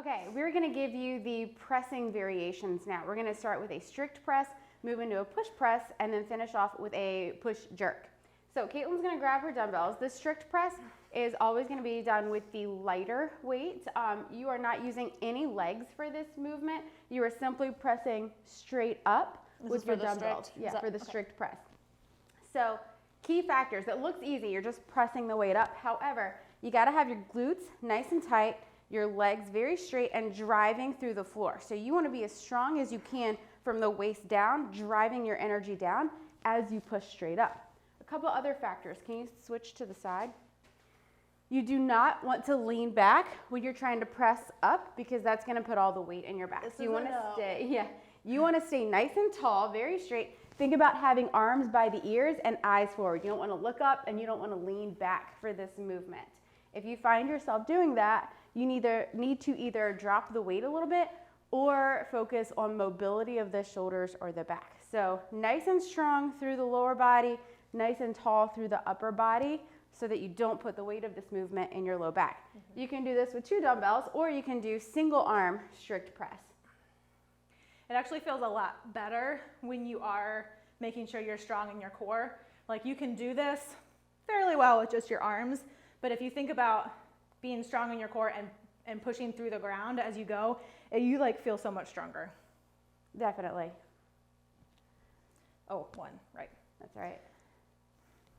Okay, we're going to give you the pressing variations now. We're going to start with a strict press, move into a push press, and then finish off with a push jerk. So Caitlin's going to grab her dumbbells. The strict press is always going to be done with the lighter weight. You are not using any legs for this movement. You are simply pressing straight up with your dumbbells. Yeah, for the strict press. So key factors. It looks easy. You're just pressing the weight up. However, you got to have your glutes nice and tight, your legs very straight and driving through the floor. So you want to be as strong as you can from the waist down, driving your energy down as you push straight up. A couple other factors. Can you switch to the side? You do not want to lean back when you're trying to press up because that's going to put all the weight in your back. So you want to stay, you want to stay nice and tall, very straight. Think about having arms by the ears and eyes forward. You don't want to look up and you don't want to lean back for this movement. If you find yourself doing that, you need to either drop the weight a little bit or focus on mobility of the shoulders or the back. So nice and strong through the lower body, nice and tall through the upper body so that you don't put the weight of this movement in your low back. You can do this with 2 dumbbells or you can do single arm strict press. It actually feels a lot better when you are making sure you're strong in your core. Like you can do this fairly well with just your arms, but if you think about being strong in your core and pushing through the ground as you go, you like feel so much stronger. Definitely. Oh, 1, right. That's right.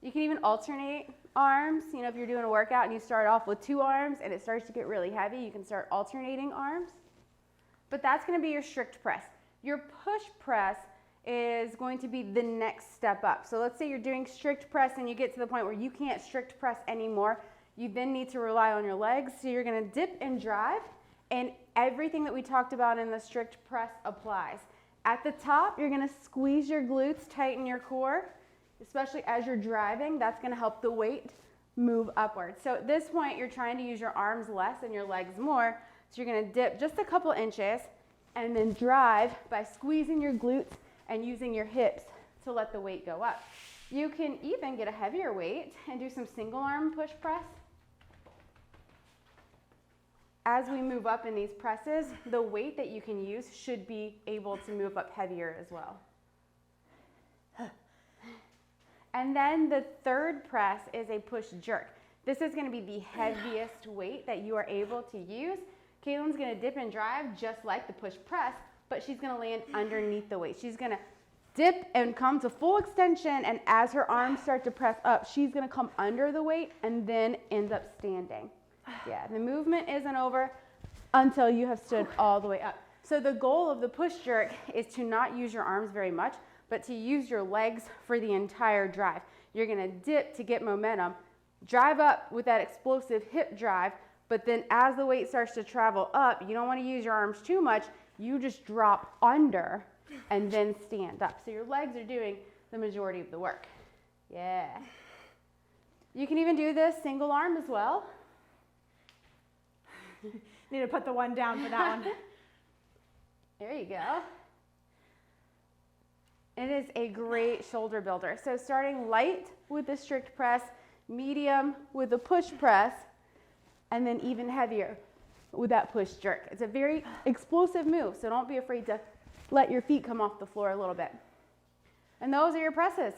You can even alternate arms. You know, if you're doing a workout and you start off with 2 arms and it starts to get really heavy, you can start alternating arms. But that's going to be your strict press. Your push press is going to be the next step up. So let's say you're doing strict press and you get to the point where you can't strict press anymore. You then need to rely on your legs. So you're going to dip and drive, and everything that we talked about in the strict press applies. At the top, you're going to squeeze your glutes, tighten your core, especially as you're driving. That's going to help the weight move upwards. So at this point, you're trying to use your arms less and your legs more. So you're going to dip just a couple inches and then drive by squeezing your glutes and using your hips to let the weight go up. You can even get a heavier weight and do some single arm push press. As we move up in these presses, the weight that you can use should be able to move up heavier as well. And then the third press is a push jerk. This is going to be the heaviest weight that you are able to use. Caitlin's going to dip and drive just like the push press, but she's going to land underneath the weight. She's going to dip and come to full extension, and as her arms start to press up, she's going to come under the weight and then end up standing. Yeah, the movement isn't over until you have stood all the way up. So the goal of the push jerk is to not use your arms very much, but to use your legs for the entire drive. You're going to dip to get momentum, drive up with that explosive hip drive, but then as the weight starts to travel up, you don't want to use your arms too much. You just drop under and then stand up. So your legs are doing the majority of the work. Yeah. You can even do this single arm as well. Need to put the 1 down for that one. There you go. It is a great shoulder builder. So starting light with the strict press, medium with the push press, and then even heavier with that push jerk. It's a very explosive move, so don't be afraid to let your feet come off the floor a little bit. And those are your presses.